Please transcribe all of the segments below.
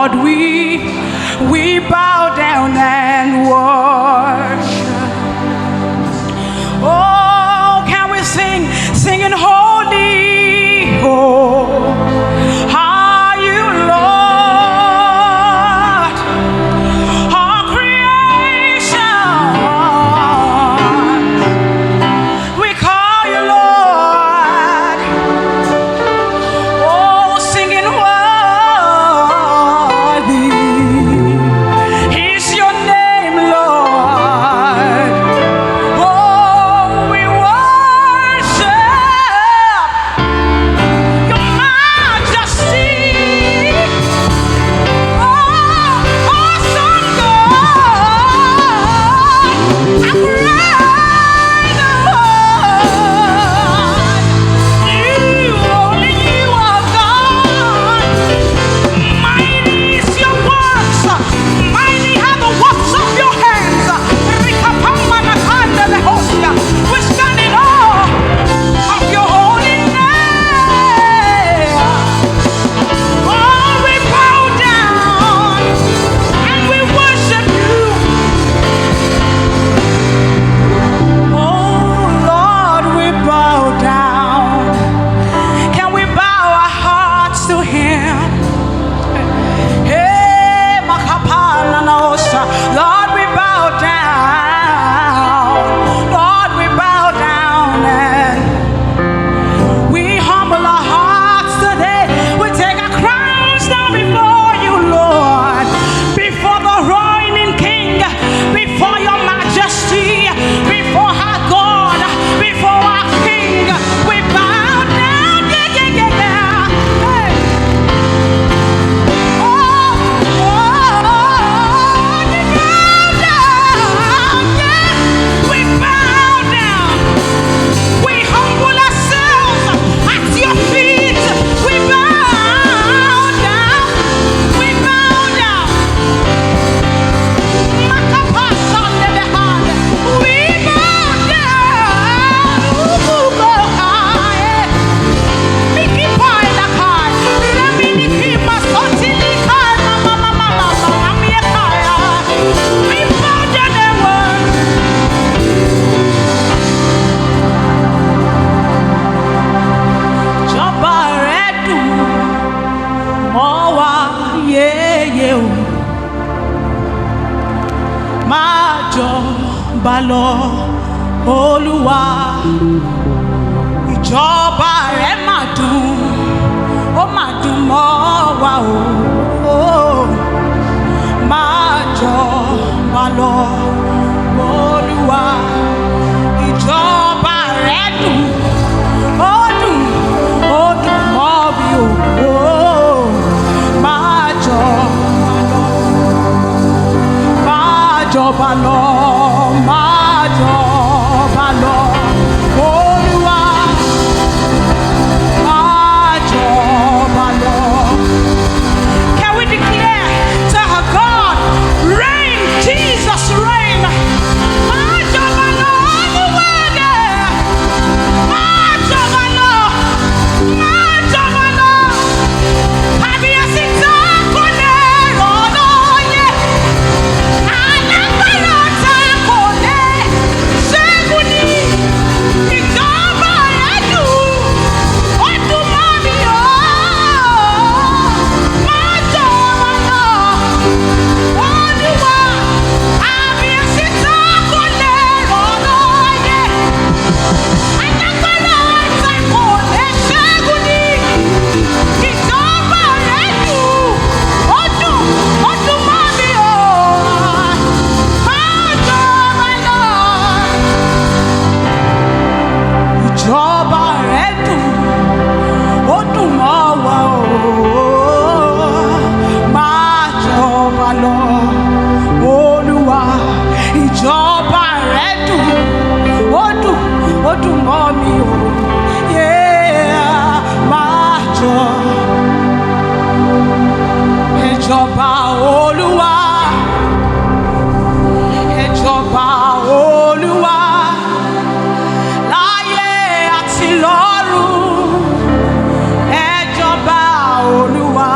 Lord, we bow down and worship. Oh, can we singing holy, oh, are you Lord, our creation, we call you Lord. Oh, singing worthy is your name, Lord. Oh, we worship your majesty. Oh, awesome God, and great Lord. You, only you are God. Mighty is your works. Mighty are the works of your hands. We stand in awe of your holy name. Oh, we bow down and we worship you. Oh, Lord, we bow down. Can we bow our hearts to him? Hey, Makapana Naosha. Lord, we bow down. Lord, we bow down and we humble our hearts today. We take our crowns down before you, Lord. Before the reigning King, before your majesty, before our God, before our King. We bow down. Yeah, yeah, yeah, yeah. Hey. Oh, we bow down. Yeah, we bow down. We humble ourselves at your feet. We bow down. We bow down. Makapasa lebehad. We bow down. Ubugo kai. Miki pai la kai. Remini kima sotili kai. Mama mama mama mami kai. We bow down and worship. Jọba rẹ dùn mọ́ wa yéye o, máa jọba lọ Olúwa. Ìjọba rẹ máa dùn, ó máa dùn mọ́ wa o, máa jọba lọ Olúwa. Ìjọba rẹ dùn, ó dùn mọ́ mi o, máa jọba lọ, máa jọba lọ Olúwa, máa jọba lọ. Can we declare to our God, reign, Jesus reign. Máa jọba lọ Olúwa dẹ̀. Máa jọba lọ, máa jọba lọ. Kábíyèsí tá kò lè rọ̀nà yẹ. Alágbára tá kò lè ṣẹ́gun ní. Ìjọba rẹ̀ dùn, ó dùn mọ́ mi o. Máa jọba lọ Olúwa. Kábíyèsí tá kò lè rọ̀nà yẹ. Alágbára tá kò lè ṣẹ́gun ní. Ìjọba rẹ̀ dùn, ó dùn mọ́ mi o. Máa jọba lọ. Ìjọba rẹ̀ dùn, ó dùn mọ́ wa o. Máa jọba lọ Olúwa. Ìjọba rẹ̀ dùn, ó dùn mọ́ mi o. Yeah, máa ìjọba Olúwa, ìjọba Olúwa, láyé àti lọ́run. Ìjọba Olúwa,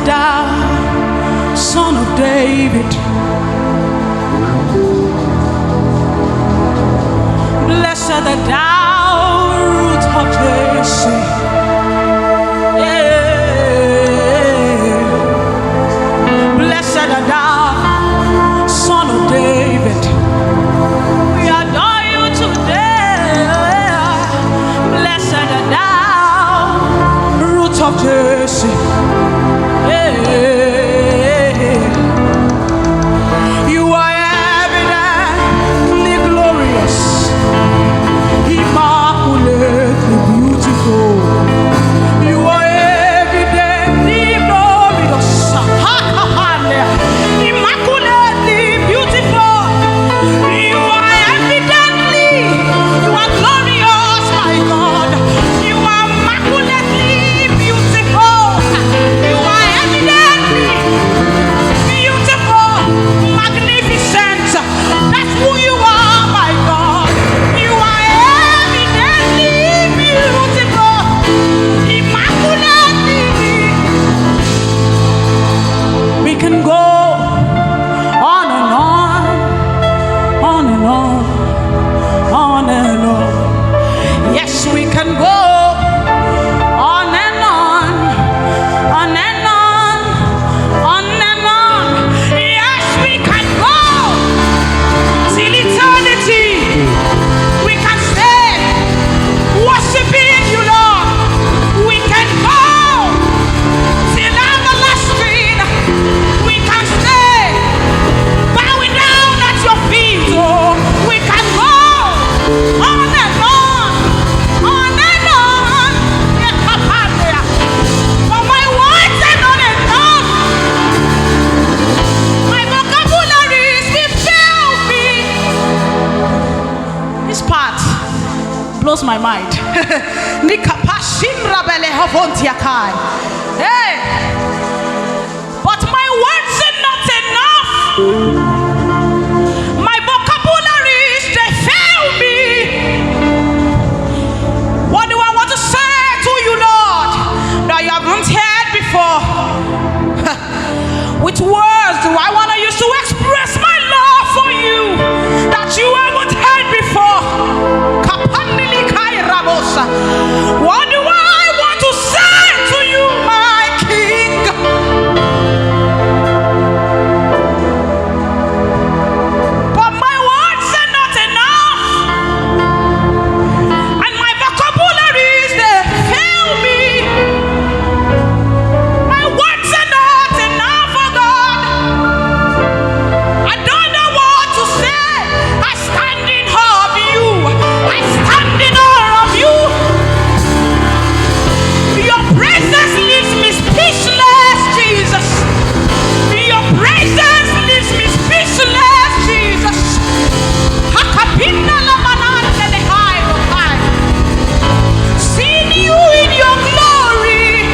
thou, Son of David. Blessed art thou, root of Jesse. Blessed art thou, Son of David. We adore you today. Blessed art thou, root of Jesse. You are evidently glorious, immaculately beautiful. You are evidently glorious, immaculately beautiful. You are evidently, you are glorious, my God. You are immaculately beautiful. You are evidently beautiful, magnificent. That's who you are, my God. You are evidently beautiful, immaculately. We can go on and on, on and on, on and on. Yes, we can go on and on, on and on, on and on. Yes, we can go till eternity. We can stay worshiping you, Lord. We can go till everlasting. We can stay bowing down at your feet. Oh, we can go on and on, on and on. Yeah, Papa, yeah. But my words are not enough. My vocabularies will fail me. This part blows my mind. Hey, but my words are not enough. My vocabularies, they fail me. What do I want to say to you, Lord, that you haven't heard before? Which words do I want to use to express my love for you that you haven't heard before? Kapandili kai rabosa. What do I want to say to you, my King? But my words are not enough, and my vocabularies, they fail me. My words are not enough, oh God. I don't know what to say. I stand in awe of you. I stand in awe of you. Your presence leaves me speechless, Jesus. Your presence leaves me speechless, Jesus. Hakapinda la manante de hairo hai. Seeing you in your glory.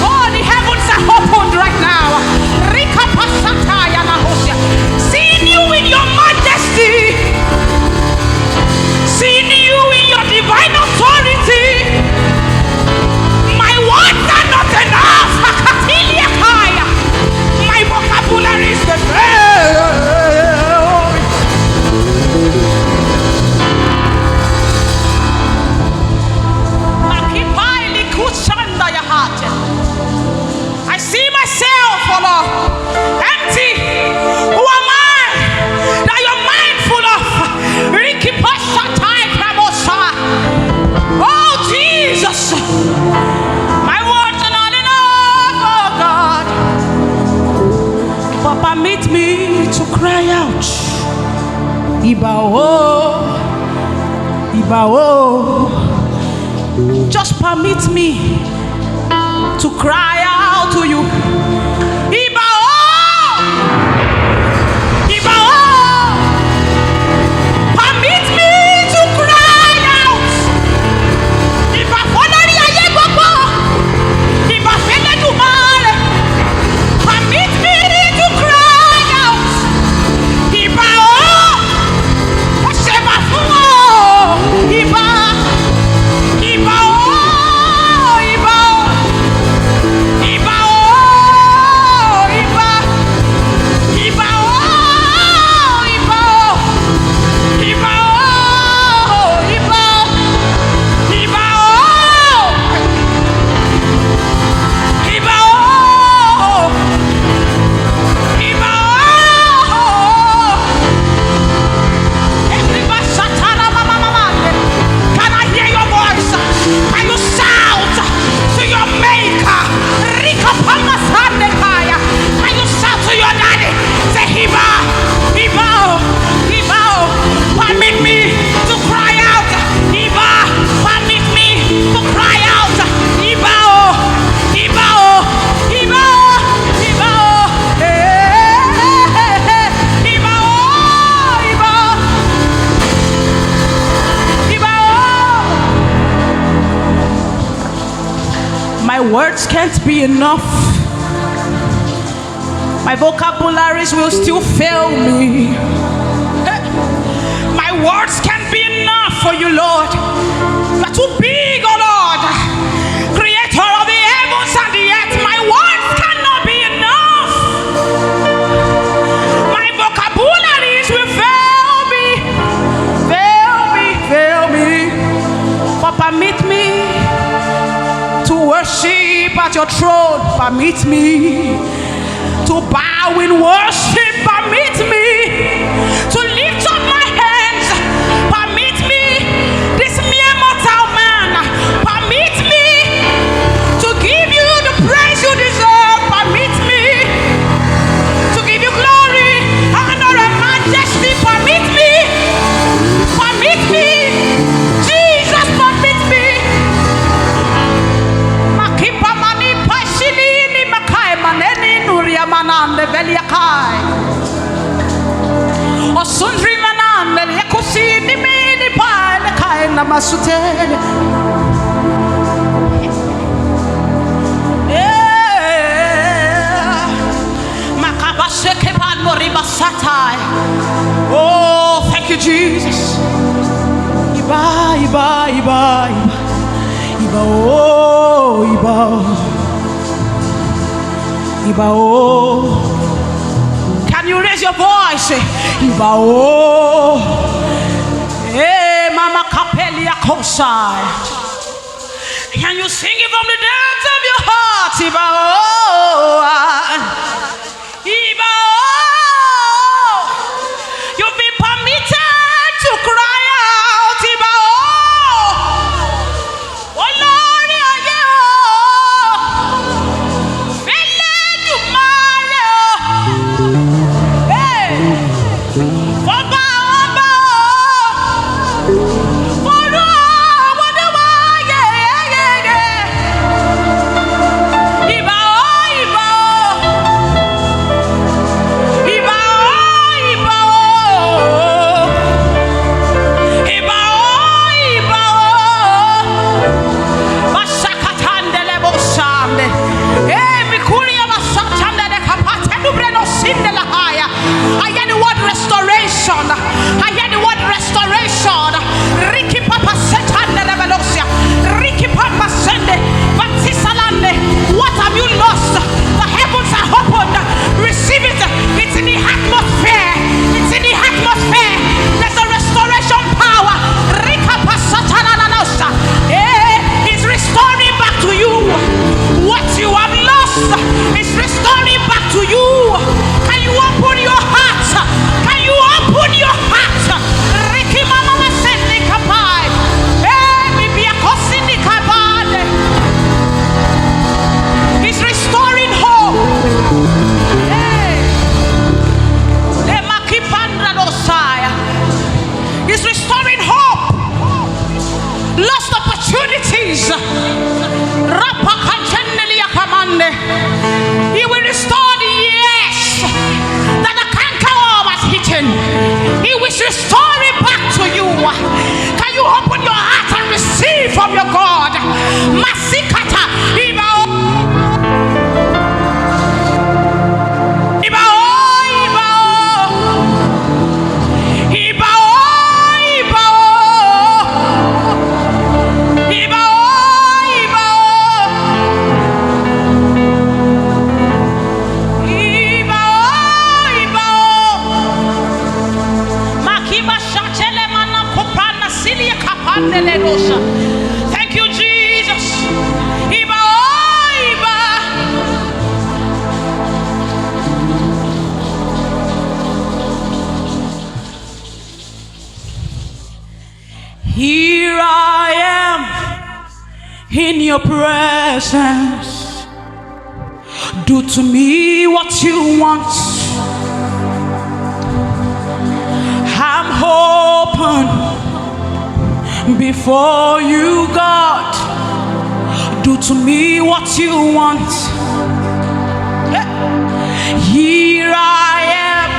Oh, the heavens are opened right now. Rika pasata ya la hosia. Seeing you in your majesty. Seeing you in your divine authority. My words are not enough. Hakatilia kaya. My vocabulary is the fail. Makipai likuchanda ya hati. I see myself, oh Lord, empty. Who am I that you're mindful of? Riki pashatai kramosa. Oh Jesus, my words are not enough, oh God. But permit me to cry out. Ibao, Ibao. Just permit me to cry out to you. Ibao, Ibao. Permit me to cry out. Iba fonari aye gbogbo. Iba fele dumare. Permit me to cry out. Ibao, Sheba fuo. Iba, Ibao, Ibao, Ibao. words can't be enough. My vocabularies will still fail me. My words can't be enough for you, Lord. You are too big, oh Lord. Creator of the heavens and the earth. My words cannot be enough. My vocabularies will fail me. Fail me. But permit me to worship at your throne. Permit me to bow in worship. Permit me to lift up my hands. Permit me, this mere mortal man. Permit me to give you the praise you deserve. Permit me to give you glory, honor, and majesty. Permit me. Permit me. Jesus, permit me. Makipa mani pashili ni makai maneni nuria manande veliakai. Osundri manande lekusi ni mini pa lekai namasutele. Makabasheke panori basatai. Oh, thank you, Jesus. Iba, iba, iba, iba. Iba, oh, iba, iba, oh. Can you raise your voice? Iba, oh. Hey, Mama Kapelia Kosai. Can you sing it from the depths of your heart? Iba, oh. Iba, oh. You've been permitted to cry out. Iba, oh. Oh, Lord, yeah, oh. Fele tu male, oh. Hey. Oba, oba, oh. Oru, oba, yeah, yeah, yeah. Iba, oh, iba, oh. Iba, oh, iba, oh. Iba, oh, iba, oh. Basakatandele bosande. Eh, mikulia basatandele kapate nubreno sindela haya. I hear the word restoration. I hear the word restoration. Riki papa setandele velosia. Riki papa sende. Batisalande. What have you lost? The heavens are opened. Receive it. It's in the atmosphere. It's in the atmosphere. There's a restoration power. Rika pasatananosa. It's restoring back to you what you have lost. It's restoring back to you. Can you open your heart? Can you open your heart? Riki mama masende kapai. Bibi akosindi kabade. It's restoring hope. It's restoring hope. Lost opportunities. He will restore the years that the canker was hidden. He will restore it back to you. Can you open your heart and receive from your God? Masikata. Iba, oh. Iba, oh, iba, oh. Iba, oh, iba, oh. Iba, oh, iba, oh. Iba, oh, iba, oh. Makiba shatele mana kopana silia kapandele dosha. Thank you, Jesus. Iba, oh, iba. Here I am in your presence. Do to me what you want. I'm open before you, God. Do to me what you want. Here I am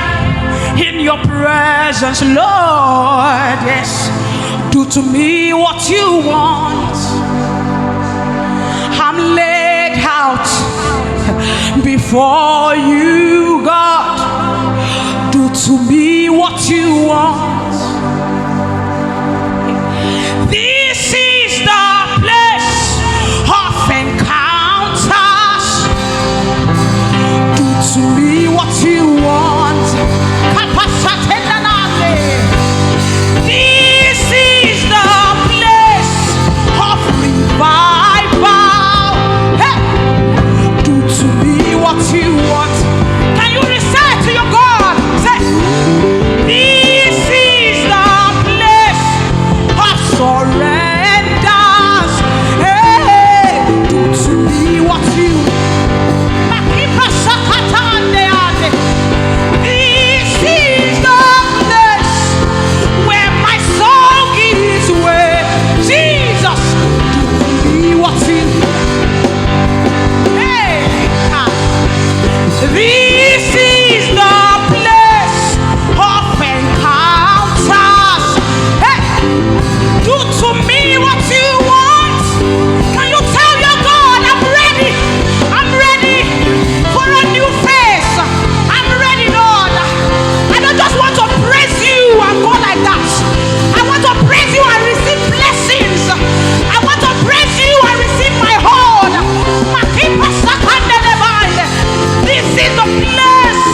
in your presence, Lord. Yes, do to me what you want. I'm laid before you, God. Do to me what you want. This is the place of encounters. Do to me what you want. This is the place of revival. Hey, do to me what you want. Can you recite to your God? Say, this is the place of surrenders. Hey, do to me what you want. This is the place where my soul gives way. Jesus, do to me what you want. Hey, this is the place of encounters. Hey, do to me what you want. Can you tell your God, I'm ready? I'm ready for a new face. I'm ready, Lord. I don't just want to praise you and go like that. I want to praise you and receive blessings. I want to praise you and receive my hold. This is the place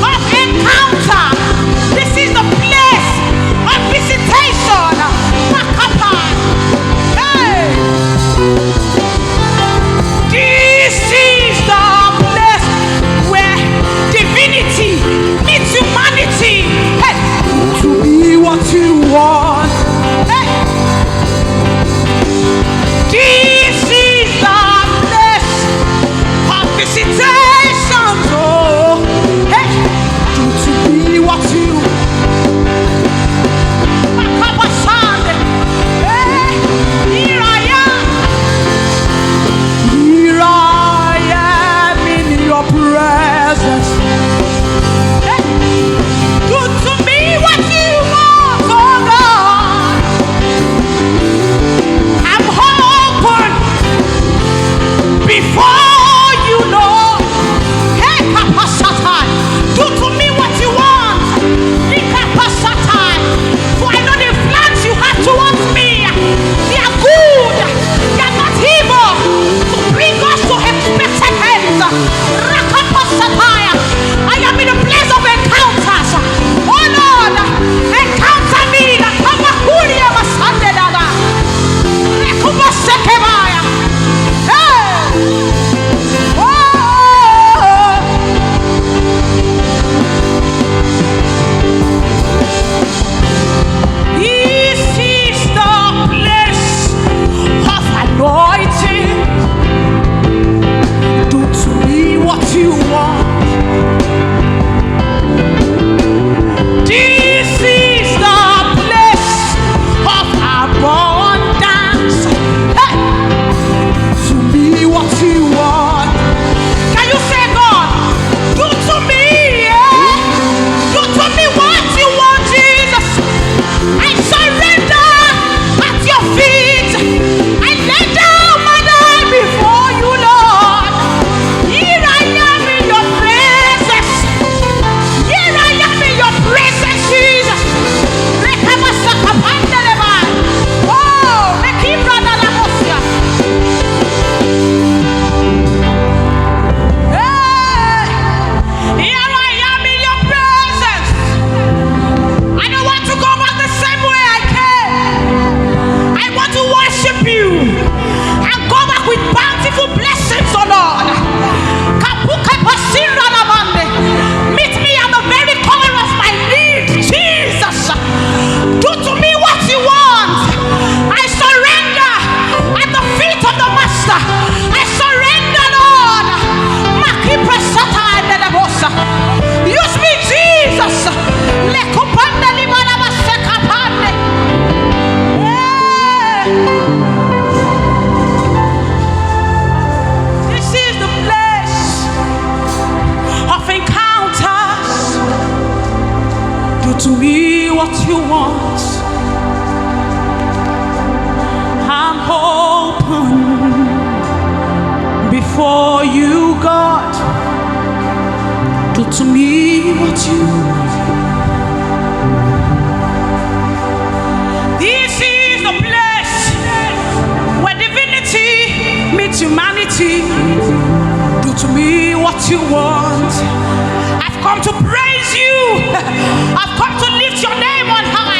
of encounter. This is the place of visitation. Hey. This is the place where divinity meets humanity. Hey, to be what you want. Hey. This is the place of visitation. Oh, hey, to be what you Hey, here I am. Here I am in your presence. Hey, do to me what you want, oh God. I'm open before you, Lord. Hey, Kapasatai, do to me what you want. Likapasatai, for I know the plans you have towards me. They are good. They are not evil. To bring us to expected ends. Rakapasatai, I am in a place of encounters. Oh Lord, encounter me. Kamakuria masandedada. Rekubasekebaya. Hey. Oh. This is the place of anointing. Do to me what you want. This is the place of abundance. Hey, to me what you want. Can you say, God, do to me, yeah? Do to me what you want, Jesus. I surrender at your feet. I lay down my life before you, Lord. Here I am in your presence. Here I am in your presence, Jesus. Oh, make him run on the mosia. Hey, here I am in your presence. I don't want to go back the same way I came. I want to worship you and go back with bountiful blessings, oh Lord. Meet me at the very corner of my need, Jesus. Do to me what you want. I surrender at the feet of the Master. I surrender, Lord. Use me, Jesus. This is the place of encounters. Do to me what you want. I'm open before you, God. to me what you want. This is the place where divinity meets humanity. Do to me what you want. I've come to praise you. I've come to lift your name on high.